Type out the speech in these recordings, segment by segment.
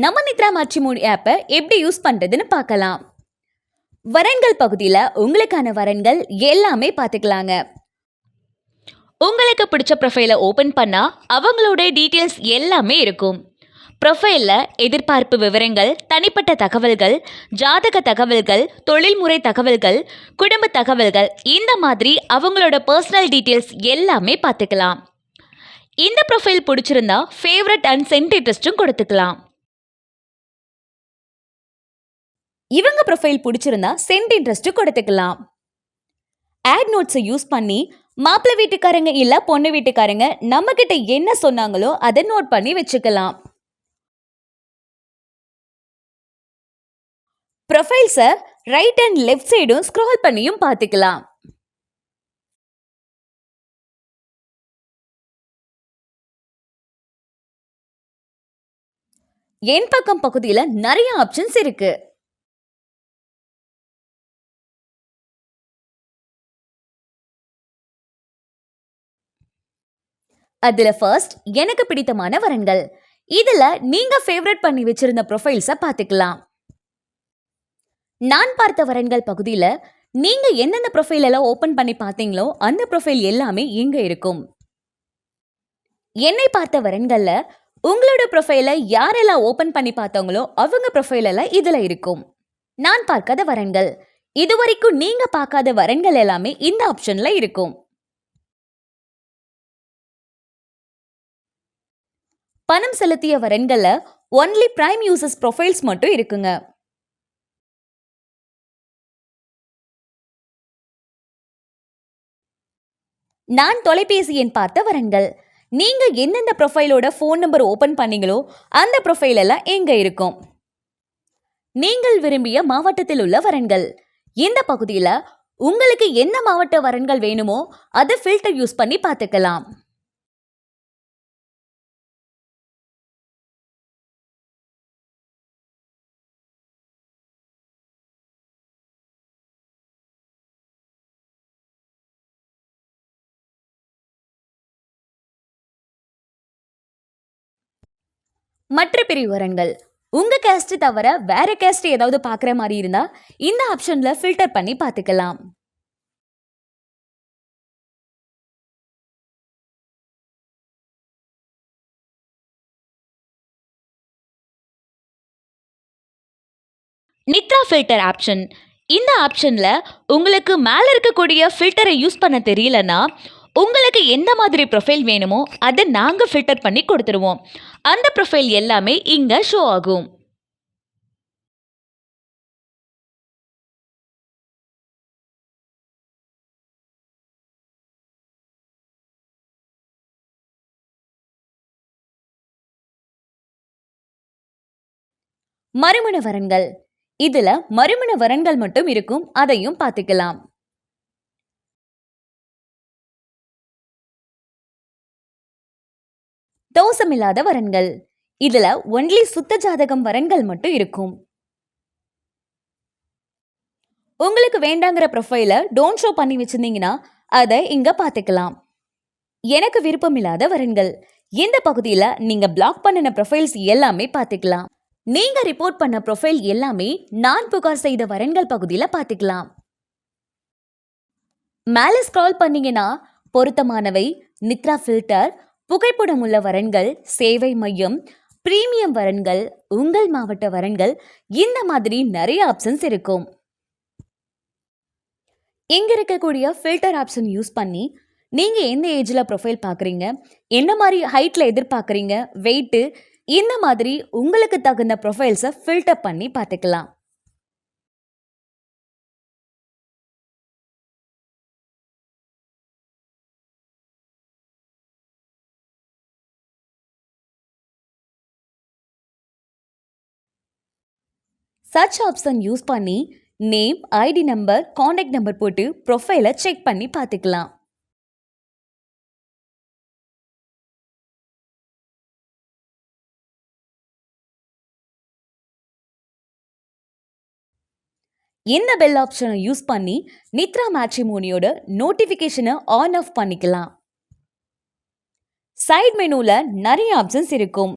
நம்ம நித்ரா மேட்ரிமோனி ஆப்பை எப்படி யூஸ் பண்றதுன்னு பார்க்கலாம். வரன்கள் பகுதியில் உங்களுக்கான வரன்கள் எல்லாமே பார்த்துக்கலாங்க. உங்களுக்கு பிடிச்ச ப்ரொஃபைலை ஓப்பன் பண்ணால் அவங்களோட டீட்டெயில்ஸ் எல்லாமே இருக்கும். ப்ரொஃபைலில் எதிர்பார்ப்பு விவரங்கள், தனிப்பட்ட தகவல்கள், ஜாதக தகவல்கள், தொழில்முறை தகவல்கள், குடும்ப தகவல்கள், இந்த மாதிரி அவங்களோட பர்சனல் டீட்டெயில்ஸ் எல்லாமே பார்த்துக்கலாம். இந்த ப்ரொஃபைல் பிடிச்சிருந்தா ஃபேவரட் அண்ட் சென்ட் இன்ட்ரெஸ்ட்டும் கொடுத்துக்கலாம். இவங்க ப்ரொஃபைல் பிடிச்சிருந்தா சென்ட் இன்ட்ரெஸ்ட் கொடுத்துக்கலாம். ஆட் நோட்ஸை யூஸ் பண்ணி மாப்பிள்ளை வீட்டுக்காரங்க இல்ல பொண்ணு வீட்டுக்காரங்க நம்ம கிட்ட என்ன சொன்னாங்களோ அதை நோட் பண்ணி வச்சுக்கலாம். ப்ரொஃபைல்ஸை ரைட் அண்ட் லெஃப்ட் சைடும் ஸ்க்ரால் பண்ணியும் பார்த்துக்கலாம். என் பக்கம் பகுதியில் நிறைய ஆப்ஷன்ஸ் இருக்கு. அதுல ஃபர்ஸ்ட் எனக்கு பிடித்தமான வரன்கள். இதுல நீங்க ஃபேவரட் பண்ணி வச்சிருந்த ப்ரொஃபைல்ஸை பார்த்துக்கலாம். நான் பார்த்த வரன்கள் பகுதியில் நீங்க எந்தெந்த ப்ரொஃபைல் எல்லாம் ஓபன் பண்ணி பார்த்தீங்களோ அந்த ப்ரொஃபைல் எல்லாமே இங்க இருக்கும். என்னை பார்த்த வரன்கள்ல உங்களோட ப்ரொஃபைலை யாரெல்லாம் ஓபன் பண்ணி பார்த்தாங்களோ அவங்க ப்ரொஃபைல் எல்லாம் இதுல இருக்கும். நான் பார்க்காத வரன்கள், இதுவரைக்கும் நீங்க பார்க்காத வரன்கள் எல்லாமே இந்த ஆப்ஷன்ல இருக்கும். பணம் செலுத்திய வரன்கள்ல ஒன்லி பிரைம் யூசர்ஸ் ப்ரொஃபைல்ஸ் மட்டும் இருக்குங்க. நான் தொலைபேசி எண் பார்த்த வரன்கள், நீங்க எந்தெந்த ப்ரொஃபைலோட ஃபோன் நம்பர் ஓபன் பண்ணீங்களோ அந்த ப்ரொஃபைல் எல்லாம் எங்க இருக்கும். நீங்கள் விரும்பிய மாவட்டத்தில் உள்ள வரன்கள், இந்த பகுதியில் உங்களுக்கு என்ன மாவட்ட வரன்கள் வேணுமோ அதை ஃபில்டர் யூஸ் பண்ணி பார்த்துக்கலாம். மற்ற பிரிவு வரன்கள், உங்க கேஸ்ட் தவிர வேற கேஸ்ட் ஏதாவது பார்க்குற மாதிரி இருந்தா இந்த ஆப்ஷன்ல ஃபில்டர் பண்ணி பார்த்துக்கலாம். நித்ரா ஃபில்டர் ஆப்ஷன், இந்த ஆப்ஷன்ல உங்களுக்கு மேல இருக்கக்கூடிய ஃபில்டரை யூஸ் பண்ண தெரியலனா உங்களுக்கு எந்த மாதிரி ப்ரொஃபைல் வேணுமோ அதை நாங்கள் ஃபில்டர் பண்ணி கொடுத்துருவோம். அந்த ப்ரொஃபைல் எல்லாமே இங்கே ஷோ ஆகும். மறுமண வரன்கள், இதுல மறுமண வரன்கள் மட்டும் இருக்கும், அதையும் பார்த்துக்கலாம். தோஷமில்லாத வரன்கள், இதுல ஒன்லி சுத்த ஜாதகம் வரன்கள் மட்டும் இருக்கும். உங்களுக்கு வேண்டாங்கிற ப்ரொஃபைல டோன்ட் ஷோ பண்ணி வச்சிருந்தீங்கன்னா அதை இங்க பார்த்துக்கலாம். எனக்கு விருப்பம் இல்லாத வரன்கள், இந்த பகுதியில் நீங்க பிளாக் பண்ணின ப்ரொஃபைல்ஸ் எல்லாமே பார்த்துக்கலாம். நீங்க ரிப்போர்ட் பண்ண ப்ரொஃபைல் எல்லாமே நான் புகார் செய்த வரன்கள் பகுதியில் பார்த்துக்கலாம். மேலே ஸ்க்ரால் பண்ணீங்கன்னா பொருத்தமானவை, நித்ரா ஃபில்டர், புகைப்படம் உள்ள வரன்கள், சேவை மையம், பிரீமியம் வரன்கள், உங்கள் மாவட்ட வரன்கள், இந்த மாதிரி நிறைய ஆப்ஷன்ஸ் இருக்கும். இங்க இருக்கக்கூடிய ஃபில்டர் ஆப்ஷன் யூஸ் பண்ணி நீங்க எந்த ஏஜ்ல ப்ரொஃபைல் பார்க்குறீங்க, என்ன மாதிரி ஹைட்ல எதிர்பார்க்குறீங்க, வெயிட்டு, இந்த மாதிரி உங்களுக்கு தகுந்த ப்ரொஃபைல்ஸை ஃபில்டர் பண்ணி பார்த்துக்கலாம். சர்ச் ஆப்ஷன் யூஸ் பண்ணி name, ID number, contact number போட்டு ப்ரொஃபைலை செக் பண்ணி பார்த்துக்கலாம். இந்த பெல் ஆப்ஷனை யூஸ் பண்ணி நித்ரா மேட்ரிமோனியோட நோட்டிஃபிகேஷனை ஆன் ஆஃப் பண்ணிக்கலாம். சைட் மெனுவில் நிறைய ஆப்ஷன்ஸ் இருக்கும்.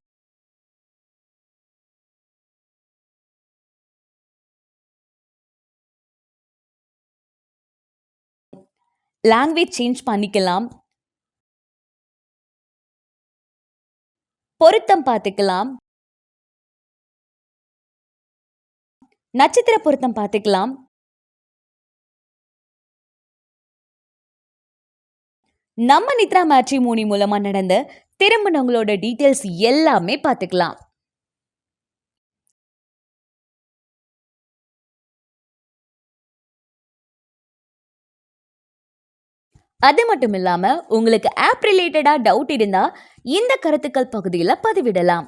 லாங்குவேஜ் சேஞ்ச் பண்ணிக்கலாம், பொருத்தம் பார்த்துக்கலாம், நட்சத்திர பொருத்தம் பார்த்துக்கலாம், நம்ம நித்ரா மேட்ரிமோனி மூலமா நடந்த திருமணங்களோட டீடைல்ஸ் எல்லாமே பார்த்துக்கலாம். அது மட்டும் இல்லாம உங்களுக்கு ஆப் ரிலேட்டடா டவுட் இருந்தா இந்த கருத்துக்கள் பகுதியில பதிவிடலாம்.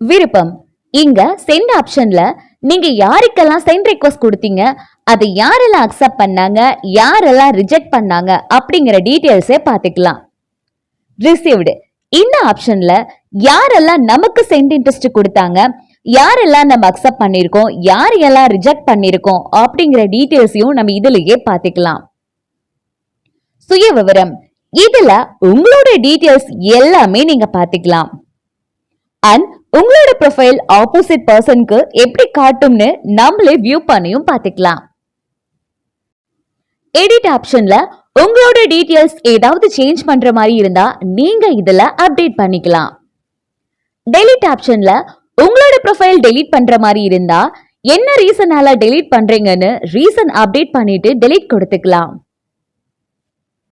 விருப்பம் இங்க சென்ட் ஆப்ஷன்ல நீங்க யாருக்கெல்லாம் சென்ட் ரெக்வஸ்ட் கொடுத்தீங்க, அதை யாரெல்லாம் அக்செப்ட் பண்ணாங்க, யாரெல்லாம் ரிஜெக்ட் பண்ணாங்க அப்படிங்கிற டீடைல்ஸே பார்த்துக்கலாம். ரிசீவ்டு இந்த ஆப்ஷன்ல யாரெல்லாம் நமக்கு சென்ட் இன்ட்ரெஸ்ட் கொடுத்தாங்க, யாரெல்லாம் நம்ம அக்செப்ட் பண்ணிருக்கோம், யாரெல்லாம் ரிஜெக்ட் பண்ணிருக்கோம் அப்படிங்கிற டீடைல்ஸையும் நம்ம இதுலயே பார்த்துக்கலாம். சுய விவரம் இதுல உங்களோட டீடைல்ஸ் எல்லாமே நீங்க பார்த்துக்கலாம். அண்ட் உங்களோட ப்ரொஃபைல் ஆப்போசிட் பர்சனுக்கு எப்படி காட்டும்னு நம்மளே வியூ பண்ணியும் பார்த்துக்கலாம். எடிட் ஆப்ஷன்ல உங்களோட டீடைல்ஸ் ஏதாவது சேஞ்ச் பண்ற மாதிரி இருந்தா நீங்க இதுல அப்டேட் பண்ணிக்கலாம். டெலீட் ஆப்ஷன்ல உங்களோட ப்ரொஃபைல் டெலீட் பண்ற மாதிரி இருந்தா என்ன ரீசனால டெலீட் பண்றீங்கன்னு ரீசன் அப்டேட் பண்ணிட்டு டெலீட் கொடுத்துக்கலாம்.